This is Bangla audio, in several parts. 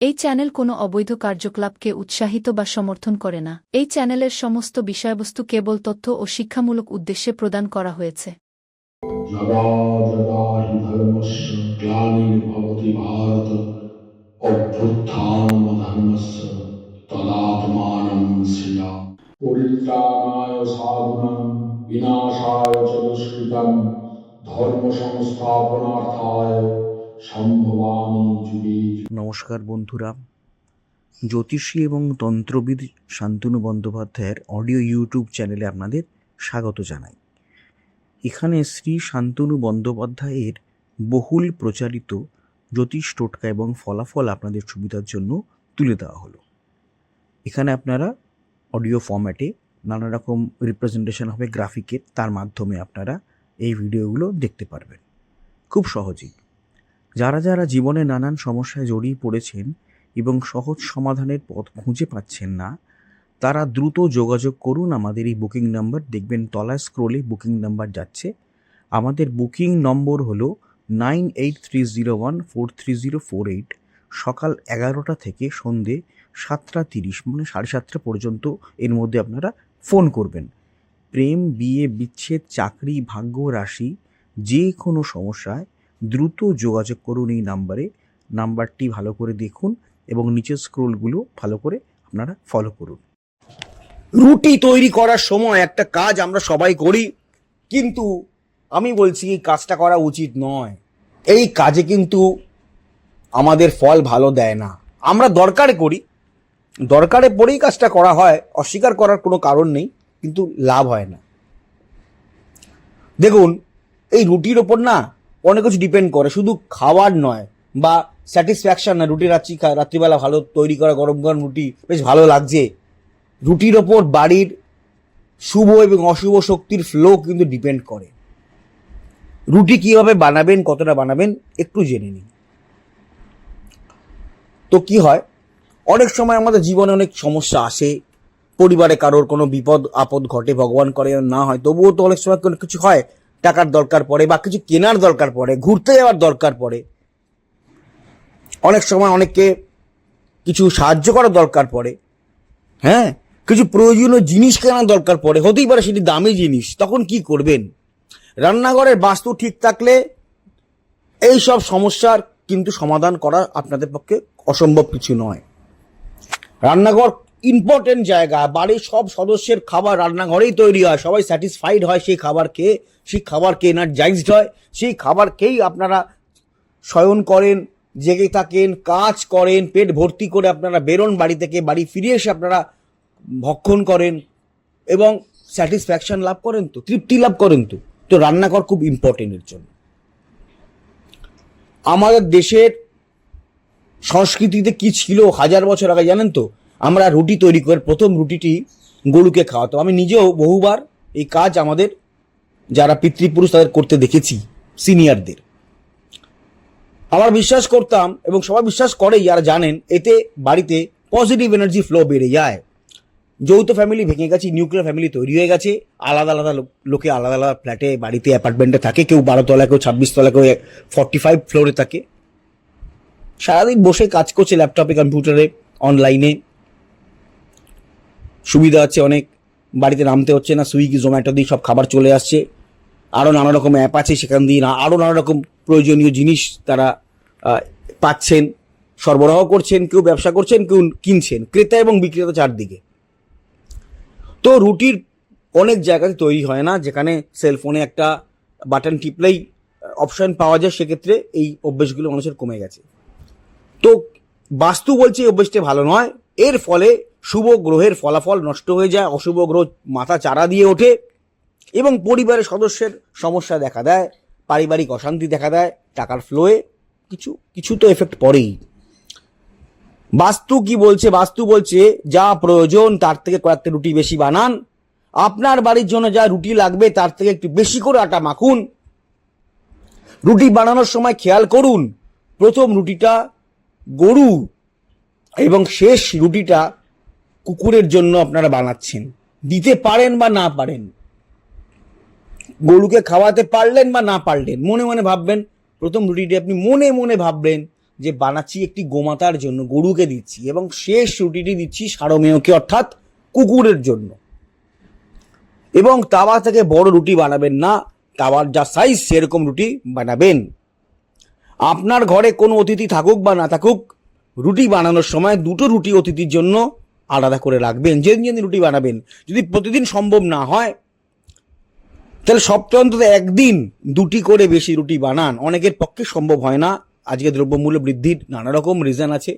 এই চ্যানেল কোনো অবৈধ কার্যকলাপকে উৎসাহিত বা সমর্থন করে না। এই চ্যানেলের সমস্ত বিষয়বস্তু কেবল তথ্য ও শিক্ষামূলক উদ্দেশ্যে প্রদান করা হয়েছে। যদা যদা হি ধর্মস্য গ্লানির্ভবতি ভারত অভ্যুত্থানমধর্মস্য তদাত্মানং সৃজামি। পরিত্রাণায় সাধুনাং বিনাশায় চ দুষ্কৃতং ধর্ম সংস্থাপনার্থায় সম্ভবামি যুগে যুগে। নমস্কার বন্ধুরা, জ্যোতিষী এবং তন্ত্রবিদ শান্তনু বন্দ্যোপাধ্যায়ের অডিও ইউটিউব চ্যানেলে আপনাদের স্বাগত জানাই। এখানে শ্রী শান্তনু বন্দ্যোপাধ্যায়ের বহুল প্রচারিত জ্যোতিষ টোটকা এবং ফলাফল আপনাদের সুবিধার জন্য তুলে দেওয়া হলো। এখানে আপনারা অডিও ফরম্যাটে নানা রকম রিপ্রেজেন্টেশন হবে গ্রাফিকের, তার মাধ্যমে আপনারা এই ভিডিওগুলো দেখতে পারবেন খুব সহজেই। যারা যারা জীবনে নানান সমস্যায় জড়িয়ে পড়েছেন এবং সহজ সমাধানের পথ খুঁজে পাচ্ছেন না, তারা দ্রুত যোগাযোগ করুন আমাদের এই বুকিং নাম্বার। দেখবেন তলায় স্ক্রোলে বুকিং নাম্বার যাচ্ছে। আমাদের বুকিং নম্বর হলো 9830143048। সকাল 11টা থেকে সন্ধে 7:30 মানে 7:30 পর্যন্ত এর মধ্যে আপনারা ফোন করবেন। প্রেম, বিয়ে, বিচ্ছেদ, চাকরি, ভাগ্য, রাশি, যে কোনো সমস্যায় দ্রুত যোগাযোগ করুন এই নাম্বারে। নাম্বারটি ভালো করে দেখুন এবং নিচের স্ক্রোলগুলো ভালো করে আপনারা ফলো করুন। রুটি তৈরি করার সময় একটা কাজ আমরা সবাই করি, কিন্তু আমি বলছি এই কাজটা করা উচিত নয়। এই কাজে কিন্তু আমাদের ফল ভালো দেয় না। আমরা দরকারে করি, দরকারে পড়েই কাজটা করা হয়, অস্বীকার করার কোনো কারণ নেই, কিন্তু লাভ হয় না। দেখুন, এই রুটির ওপর না অনেক কিছু ডিপেন্ড করে, শুধু খাওয়ার নয় বা স্যাটিসফ্যাকশন না। রুটি রাত্রিবেলা ভালো তৈরি করা গরম গরম রুটি বেশ ভালো লাগছে, রুটির ওপর বাড়ির শুভ এবং অশুভ শক্তির ফ্লো কিন্তু ডিপেন্ড করে। রুটি কিভাবে বানাবেন, কতটা বানাবেন একটু জেনে নিন। তো কি হয়, অনেক সময় আমাদের জীবনে অনেক সমস্যা আসে, পরিবারে কারোর কোনো বিপদ আপদ ঘটে, ভগবান করে না হয়, তবুও তো অনেক সময় কোনো কিছু হয়, টাকার দরকার পড়ে বা কিছু কেনার দরকার পড়ে, ঘুরতে যাওয়ার দরকার পড়ে, অনেক সময় অনেককে কিছু সাহায্য করার দরকার পড়ে, হ্যাঁ, কিছু প্রয়োজনীয় জিনিস কেনার দরকার পড়ে, হতেই পারে সেটি দামি জিনিস। তখন কি করবেন? রান্নাঘরের বাস্তু ঠিক থাকলে এই সব সমস্যার কিন্তু সমাধান করা আপনাদের পক্ষে অসম্ভব কিছু নয়। রান্নাঘর ইম্পর্টেন্ট জায়গা, বাড়ির সব সদস্যের খাবার রান্নাঘরেই তৈরি হয়, সবাই স্যাটিসফাইড হয় সেই খাবার খেয়ে, সেই খাবার খেয়ে এনার্জাইজড হয়, সেই খাবার খেয়েই আপনারা শয়ন করেন, জেগে থাকেন, কাজ করেন, পেট ভর্তি করে আপনারা বেরোন বাড়ি থেকে, বাড়ি ফিরে এসে আপনারা ভক্ষণ করেন এবং স্যাটিসফ্যাকশন লাভ করেন, তো তৃপ্তি লাভ করেন। তো রান্নাঘর খুব ইম্পর্টেন্ট এর জন্য। আমাদের দেশের সংস্কৃতিতে কি ছিল 1000 বছর আগে জানেন তো? আমরা রুটি তৈরি করে প্রথম রুটিটি গরুকে খাওয়াতো। আমি নিজেও বহুবার এই কাজ আমাদের যারা পিতৃপুরুষ তাদের করতে দেখেছি, সিনিয়রদের। আমার বিশ্বাস করতাম এবং সবাই বিশ্বাস করে, যারা জানেন, এতে বাড়িতে পজিটিভ এনার্জি ফ্লো বেড়ে যায়। যৌথ ফ্যামিলি ভেঙে গেছে, নিউক্লিয়ার ফ্যামিলি তৈরি হয়ে গেছে, আলাদা আলাদা লোকে আলাদা আলাদা ফ্ল্যাটে, বাড়িতে, অ্যাপার্টমেন্টে থাকে, কেউ 12 তলা, কেউ 26 তলা, কেউ 45 ফ্লোরে থাকে। সারাদিন বসে কাজ করছে ল্যাপটপে, কম্পিউটারে, অনলাইনে। সুবিধা আছে অনেক, বাড়িতে নামতে হচ্ছে না, সুইগি জোম্যাটো দিয়ে সব খাবার চলে আসছে। আরও নানা রকম অ্যাপ আছে, সেখান দিয়ে আরও নানা রকম প্রয়োজনীয় জিনিস তারা পাচ্ছেন, সরবরাহ করছেন, কেউ ব্যবসা করছেন, কেউ কিনছেন, ক্রেতা এবং বিক্রেতা চারদিকে। তো রুটির অনেক জায়গাতে তৈরি হয় না, যেখানে সেলফোনে একটা বাটন টিপলেই অপশন পাওয়া যায়, সেক্ষেত্রে এই অভ্যেসগুলো মানুষের কমে গেছে। তো বাস্তু বলছে এই অভ্যেসটা ভালো নয়, এর ফলে শুভ গ্রহের ফলাফল নষ্ট হয়ে যায়, অশুভ গ্রহ মাথা চারা দিয়ে ওঠে এবং পরিবারের সদস্যের সমস্যা দেখা দেয়, পারিবারিক অশান্তি দেখা দেয়, টাকার ফ্লোয়ে কিছু তো এফেক্ট পড়েই। বাস্তু কি বলছে? বাস্তু বলছে যা প্রয়োজন তার থেকে কয়েকটা রুটি বেশি বানান, আপনার বাড়ির জন্য যা রুটি লাগবে তার থেকে একটু বেশি করে আটা মাখুন। রুটি বানানোর সময় খেয়াল করুন, প্রথম রুটিটা গরু এবং শেষ রুটিটা কুকুরের জন্য আপনারা বানাচ্ছেন। দিতে পারেন বা না পারেন, গরুকে খাওয়াতে পারলেন বা না পারলেন, মনে মনে ভাববেন। প্রথম রুটিটি আপনি মনে মনে ভাববেন যে বানাচ্ছি একটি গোমাতার জন্য, গরুকে দিচ্ছি, এবং শেষ রুটিটি দিচ্ছি সারমেয়কে অর্থাৎ কুকুরের জন্য। এবং তাওয়া থেকে বড় রুটি বানাবেন না, তাওয়ার যা সাইজ সেরকম রুটি বানাবেন। আপনার ঘরে কোনো অতিথি থাকুক বা না থাকুক, রুটি বানানোর সময় দুটো রুটি অতিথির জন্য আলাদা করে রাখবেন। যেদিন যেদিন রুটি বানাবেন, যদি প্রতিদিন সম্ভব না হয় তাহলে সপ্তাহে অন্তত একদিন দুটি করে বেশি রুটি বানান। অনেকের পক্ষে সম্ভব হয় না, আজকে দ্রব্যমূল্য বৃদ্ধির নানা রকম রিজন আছে,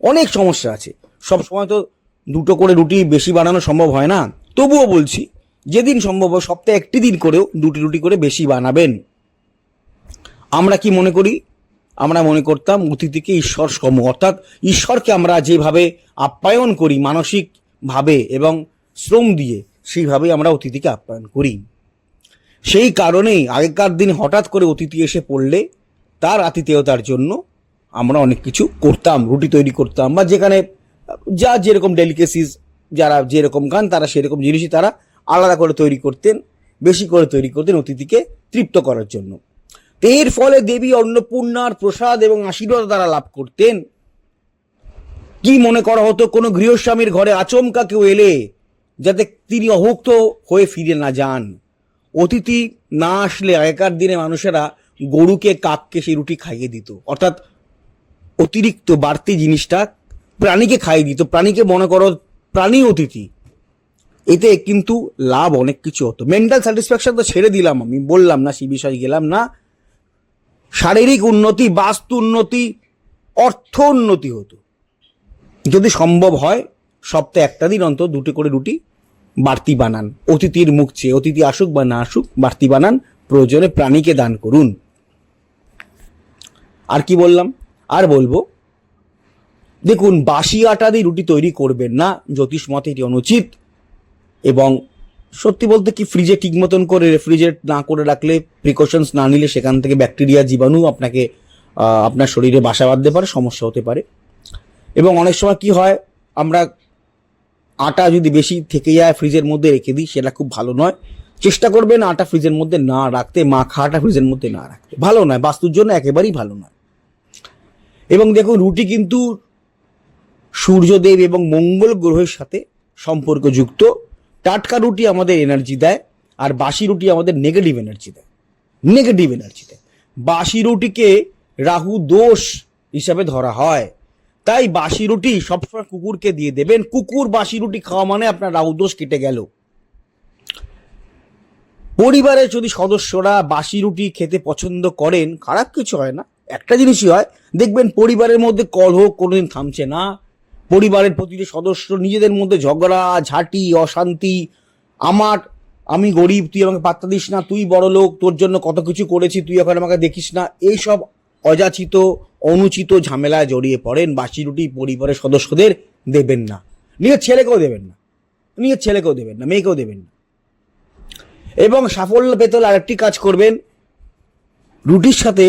অনেক সমস্যা আছে, সব সময় তো দুটো করে রুটি বেশি বানানো সম্ভব হয় না। তবুও বলছি, যেদিন সম্ভব হয় সপ্তাহে একটি দিন করেও দুটি রুটি করে বেশি বানাবেন। আমরা কি মনে করি? আমরা মনে করতাম অতিথিকে ঈশ্বর সম, অর্থাৎ ঈশ্বরকে আমরা যেভাবে আপ্যায়ন করি মানসিকভাবে এবং শ্রম দিয়ে, সেইভাবে আমরা অতিথিকে আপ্যায়ন করি। সেই কারণেই আগেকার দিন হঠাৎ করে অতিথি এসে পড়লে তার আতিথেয়তার জন্য আমরা অনেক কিছু করতাম, রুটি তৈরি করতাম, বা যেখানে যা যেরকম ডেলিকেসিস যারা যেরকম খান তারা সেরকম জিনিসই তারা আলাদা করে তৈরি করতেন, বেশি করে তৈরি করতেন অতিথিকে তৃপ্ত করার জন্য। এর ফলে দেবী অন্নপূর্ণার প্রসাদ এবং আশীর্বাদ তারা লাভ করতেন। কি মনে করা হতো, কোনো গৃহস্বামীর ঘরে আচমকা কেউ এলে যাতে তিনি অভুক্ত হয়ে ফিরে না যান। অতিথি না আসলে আগেকার দিনে মানুষেরা গরুকে, কাককে সেই রুটি খাইয়ে দিত, অর্থাৎ অতিরিক্ত বাড়তি জিনিসটা প্রাণীকে খাইয়ে দিত। প্রাণীকে মনে করো প্রাণী অতিথি, এতে কিন্তু লাভ অনেক কিছু হতো। মেন্টাল স্যাটিসফ্যাকশন তো ছেড়ে দিলাম, আমি বললাম না, সেই বিষয়ে গেলাম না। শারীরিক উন্নতি, বাস্তু উন্নতি, অর্থ উন্নতি হতো। যদি সম্ভব হয় সপ্তাহে একটা দিন অন্তত দুটো করে রুটি বাড়তি বানান, অতিথির মুখ চেয়ে, অতিথি আসুক বা না আসুক বাড়তি বানান, প্রয়োজনে প্রাণীকে দান করুন। আর কি বললাম? আর বলবো, দেখুন, বাসি আটা দিয়ে রুটি তৈরি করবেন না, জ্যোতিষ মতে এটি অনুচিত। এবং সত্যি বলতে কি, ফ্রিজে ঠিক মতন করে রেফ্রিজারেট না করে রাখলে, প্রিকশনস না নিলে সেখান থেকে ব্যাকটেরিয়া, জীবাণু আপনাকে আপনার শরীরে বাসা বাঁধতে পারে, সমস্যা হতে পারে। এবং অনেক সময় কি হয়, আমরা আটা যদি বেশি থেকে যায় ফ্রিজের মধ্যে রেখে দিই, সেটা খুব ভালো নয়। চেষ্টা করবেন আটা ফ্রিজের মধ্যে না রাখতে, মাখা আটা ফ্রিজের মধ্যে না রাখতে, ভালো নয়, বাস্তুর জন্য একেবারেই ভালো নয়। এবং দেখুন, রুটি কিন্তু সূর্যদেব এবং মঙ্গল গ্রহের সাথে সম্পর্কযুক্ত। টাটকা রুটি আমাদের এনার্জি দেয়, আর বাসি রুটি আমাদের নেগেটিভ এনার্জি দেয়, নেগেটিভ এনার্জি দেয়। বাসি রুটিকে রাহু দোষ হিসাবে ধরা হয়, তাই বাসি রুটি সবসময় কুকুরকে দিয়ে দেবেন। কুকুর বাসি রুটি খাওয়া মানে আপনার রাহু দোষ কেটে গেল। পরিবারের যদি সদস্যরা বাসি রুটি খেতে পছন্দ করেন, খারাপ কিছু হয় না, একটা জিনিসই হয়, দেখবেন পরিবারের মধ্যে কলহ কোনোদিন থামছে না। পরিবারের প্রতিটি সদস্য নিজেদের মধ্যে ঝগড়া ঝাঁটি, অশান্তি, আমি গরিব, তুই আমাকে পাত্তা দিস না, তুই বড় লোক, তোর জন্য কত কিছু করেছি, তুই এখন আমাকে দেখিস না, এইসব অযাচিত অনুচিত ঝামেলায় জড়িয়ে পড়েন। বাসি রুটি পরিবারের সদস্যদের দেবেন না, নিজের ছেলেকেও দেবেন না, নিজের ছেলেকেও দেবেন না, মেয়েকেও দেবেন না। এবং সাফল্য পেতে হলে আরেকটি কাজ করবেন, রুটির সাথে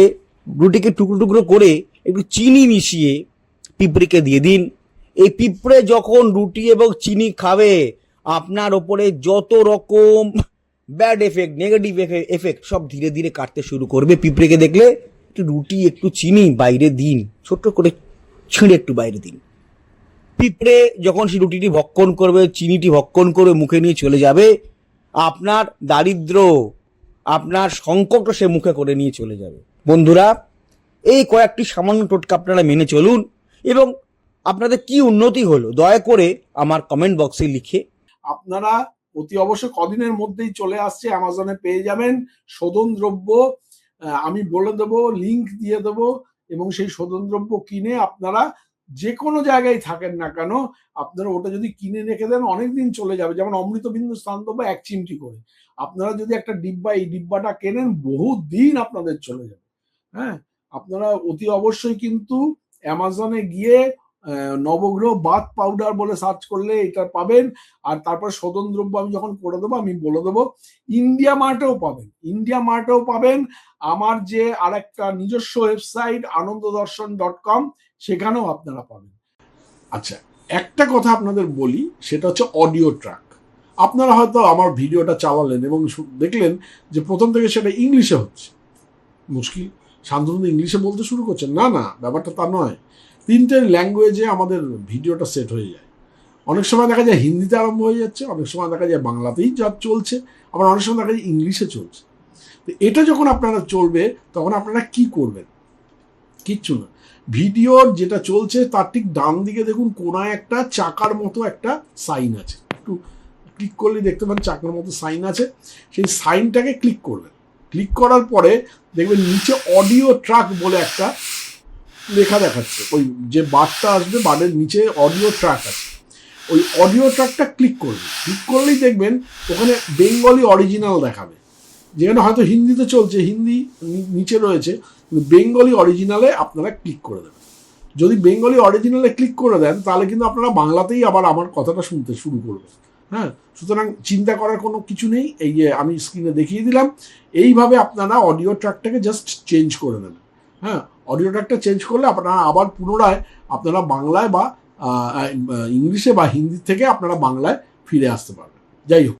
রুটিকে টুকরো টুকরো করে একটু চিনি মিশিয়ে পিঁপড়েকে দিয়ে দিন। এই পিঁপড়ে যখন রুটি এবং চিনি খাবে, আপনার ওপরে যত রকম ব্যাড এফেক্ট, নেগেটিভ এফেক্ট সব ধীরে ধীরে কাটতে শুরু করবে। পিঁপড়েকে দেখলে একটু রুটি, একটু চিনি বাইরে দিন, ছোট্ট করে ছিঁড়ে একটু বাইরে দিন। পিঁপড়ে যখন সেই রুটিটি ভক্ষণ করবে, চিনিটি ভক্ষণ করে মুখে নিয়ে চলে যাবে, আপনার দারিদ্র, আপনার সংকটও সে মুখে করে নিয়ে চলে যাবে। বন্ধুরা, এই কয়েকটি সামান্য টোটকা আপনারা মেনে চলুন, এবং আপনাদের কি উন্নতি হলো দয়া করে আমার কমেন্ট বক্সে লিখে আপনারা অতি অবশ্য কদিনের মধ্যেই চলে আসছে, অ্যামাজনে পেয়ে যাবেন শোধন দ্রব্য। আমি বলে দেবো, লিংক দিয়ে দেবো, এবং সেই শোধন দ্রব্য কিনে আপনারা যে কোনো জায়গায় থাকেন না কেন, আপনারা ওটা যদি কিনে রেখে দেন অনেকদিন চলে যাবে। যেমন অমৃতবিন্দু স্নানদ্রব্য 1 চিমটি করে, আপনারা যদি একটা ডিব্বা, এই ডিব্বাটা কেনেন, বহু দিন আপনাদের চলে যাবে। হ্যাঁ, আপনারা অতি অবশ্যই কিন্তু অ্যামাজনে গিয়ে নবগ্রহ বাথ পাউডার বলে সার্চ করলে এটা পাবেন। আর তারপর শোধন দ্রব্য আমি যখন করে দেবো, আমি বলে দেবো, ইন্ডিয়া মার্টেও পাবেন, ইন্ডিয়া মার্টেও পাবেন। আমার যে আরেকটা নিজস্ব ওয়েবসাইট ananddarshan.com, সেখানেও আপনারা পাবেন। আচ্ছা, একটা কথা আপনাদের বলি, সেটা হচ্ছে অডিও ট্র্যাক। আপনারা হয়তো আমার ভিডিওটা চালালেন এবং দেখলেন যে প্রথম থেকে সেটা ইংলিশে হচ্ছে, মুশকিল। শান্তনু ইংলিশে বলতে শুরু করছেন, না না, ব্যাপারটা তা নয়। 3টে ল্যাঙ্গুয়েজে আমাদের ভিডিওটা সেট হয়ে যায়। অনেক সময় দেখা যায় হিন্দিতে আরম্ভ হয়ে যাচ্ছে, অনেক সময় দেখা যায় বাংলাতেই যা চলছে, আবার অনেক সময় দেখা যায় ইংলিশে চলছে। তো এটা যখন আপনারা চলবে তখন আপনারা কি করবেন? কিচ্ছু না, ভিডিওর যেটা চলছে তার ঠিক ডান দিকে দেখুন কোনায় একটা চাকার মতো একটা সাইন আছে, একটু ক্লিক করলে দেখতে পান চাকার মতো সাইন আছে। সেই সাইনটাকে ক্লিক করবেন। ক্লিক করার পরে দেখবেন নিচে অডিও ট্র্যাক বলে একটা লেখা দেখাচ্ছে, ওই যে বারটা আসবে বারের নিচে অডিও ট্র্যাক আছে, ওই অডিও ট্র্যাকটা ক্লিক করবেন। ক্লিক করলেই দেখবেন ওখানে বেঙ্গলি অরিজিনাল দেখাবে, যেখানে হয়তো হিন্দিতে চলছে, হিন্দি নিচে রয়েছে, কিন্তু বেঙ্গলি অরিজিনালে আপনারা ক্লিক করে দেবেন। যদি বেঙ্গলি অরিজিনালে ক্লিক করে দেন তাহলে কিন্তু আপনারা বাংলাতেই আবার আমার কথাটা শুনতে শুরু করবেন। হ্যাঁ, সুতরাং চিন্তা করার কোনো কিছু নেই, এই যে আমি স্ক্রিনে দেখিয়ে দিলাম, এইভাবে আপনারা অডিও ট্র্যাকটাকে জাস্ট চেঞ্জ করে নেবেন। হ্যাঁ, অডিও ট্র্যাকটা চেঞ্জ করলে আপনারা আবার পুনরায় আপনারা বাংলায় বা ইংলিশে বা হিন্দি থেকে আপনারা বাংলায় ফিরে আসতে পারবেন। যাই হোক।